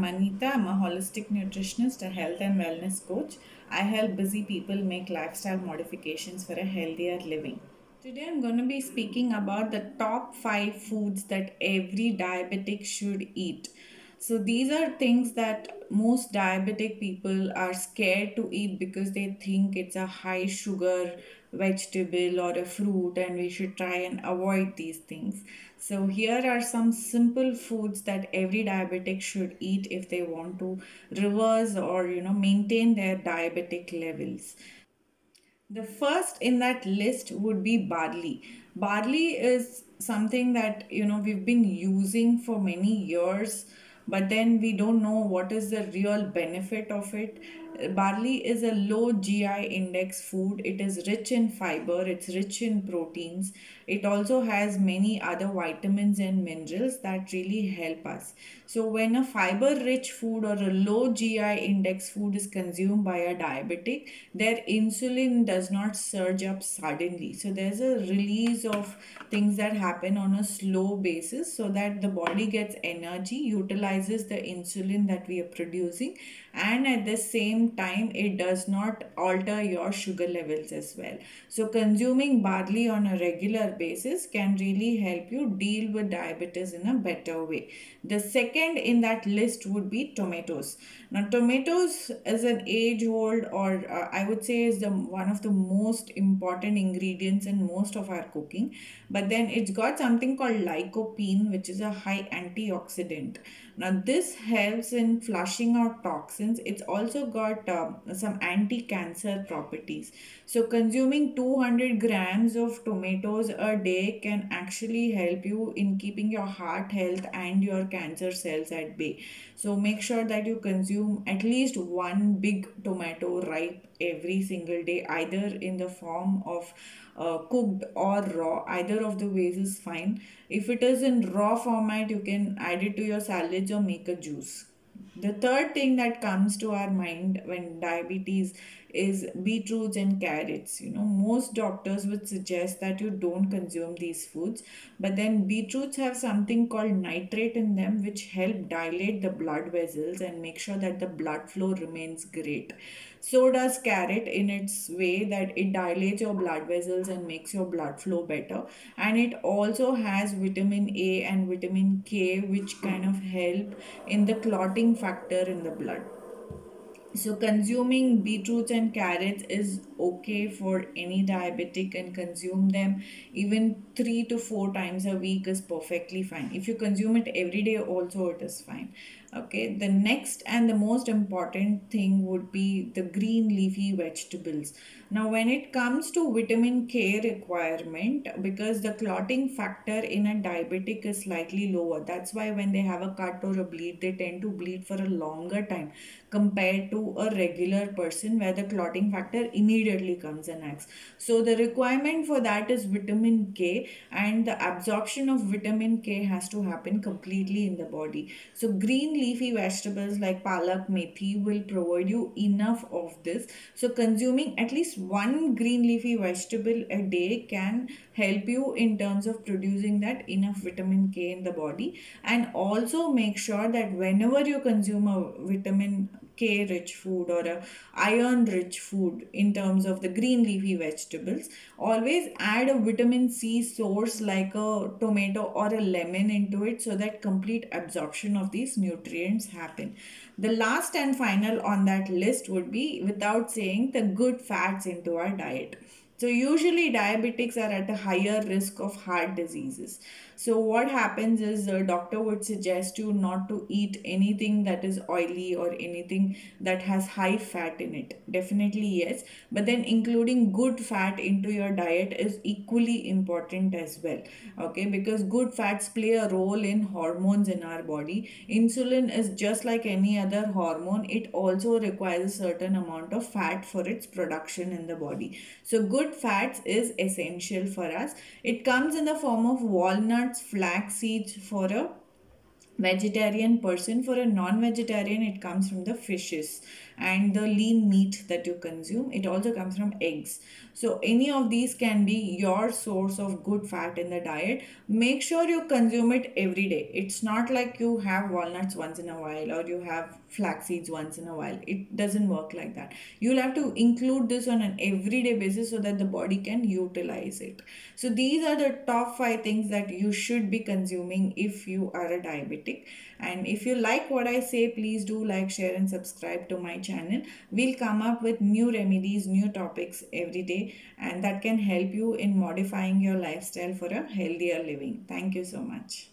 I'm Anita. I'm a holistic nutritionist, a health and wellness coach. I help busy people make lifestyle modifications for a healthier living. Today, I'm going to be speaking about the top 5 foods that every diabetic should eat. So, these are things that most diabetic people are scared to eat because they think it's a high sugar vegetable or a fruit, and we should try and avoid these things. So, here are some simple foods that every diabetic should eat if they want to reverse or maintain their diabetic levels. The first in that list would be barley. Barley is something that we've been using for many years, but then we don't know what is the real benefit of it. Barley is a low GI index food. It is rich in fiber, it's rich in proteins. It also has many other vitamins and minerals that really help us. So when a fiber rich food or a low GI index food is consumed by a diabetic, their insulin does not surge up suddenly. So there's a release of things that happen on a slow basis so that the body gets energy, utilizes the insulin that we are producing, and at the same time it does not alter your sugar levels as well. So consuming barley on a regular basis can really help you deal with diabetes in a better way. The second in that list would be tomatoes. Now tomatoes is an age old, or I would say is the one of the most important ingredients in most of our cooking, but then it's got something called lycopene, which is a high antioxidant. Now this helps in flushing out toxins. It's also got some anti-cancer properties. So consuming 200 grams of tomatoes a day can actually help you in keeping your heart health and your cancer cells at bay. So make sure that you consume at least one big tomato ripe every single day, either in the form of cooked or raw. Either of the ways is fine. If it is in raw format, you can add it to your salads or make a juice. The third thing that comes to our mind when diabetes is beetroots and carrots. Most doctors would suggest that you don't consume these foods, but then beetroots have something called nitrate in them, which help dilate the blood vessels and make sure that the blood flow remains great. So does carrot in its way that it dilates your blood vessels and makes your blood flow better. And it also has vitamin A and vitamin K, which kind of help in the clotting factor in the blood. So consuming beetroots and carrots is okay for any diabetic, and consume them even 3 to 4 times a week is perfectly fine. If you consume it every day also it is fine. Okay, the next and the most important thing would be the green leafy vegetables. Now when it comes to vitamin K requirement, because the clotting factor in a diabetic is slightly lower, that's why when they have a cut or a bleed, they tend to bleed for a longer time compared to a regular person where the clotting factor immediately comes and acts. So the requirement for that is vitamin K, and the absorption of vitamin K has to happen completely in the body. So green leafy vegetables like palak, methi will provide you enough of this. So consuming at least one green leafy vegetable a day can help you in terms of producing that enough vitamin K in the body. And also make sure that whenever you consume a vitamin K rich food or a iron rich food in terms of the green leafy vegetables, always add a vitamin C source like a tomato or a lemon into it so that complete absorption of these nutrients happen. The last and final on that list would be, without saying, the good fats into our diet. So usually diabetics are at a higher risk of heart diseases. So what happens is the doctor would suggest you not to eat anything that is oily or anything that has high fat in it. Definitely yes, but then including good fat into your diet is equally important as well. Okay, because good fats play a role in hormones in our body. Insulin is just like any other hormone. It also requires a certain amount of fat for its production in the body. So good fats is essential for us. It comes in the form of walnuts, flax seeds for a vegetarian person. For a non-vegetarian, it comes from the fishes and the lean meat that you consume. It also comes from eggs. So any of these can be your source of good fat in the diet. Make sure you consume it every day. It's not like you have walnuts once in a while or you have flax seeds once in a while. It doesn't work like that. You'll have to include this on an everyday basis so that the body can utilize it. So these are the top 5 things that you should be consuming if you are a diabetic. And if you like what I say, please do like, share, and subscribe to my channel. We'll come up with new remedies, new topics every day, and that can help you in modifying your lifestyle for a healthier living. Thank you so much.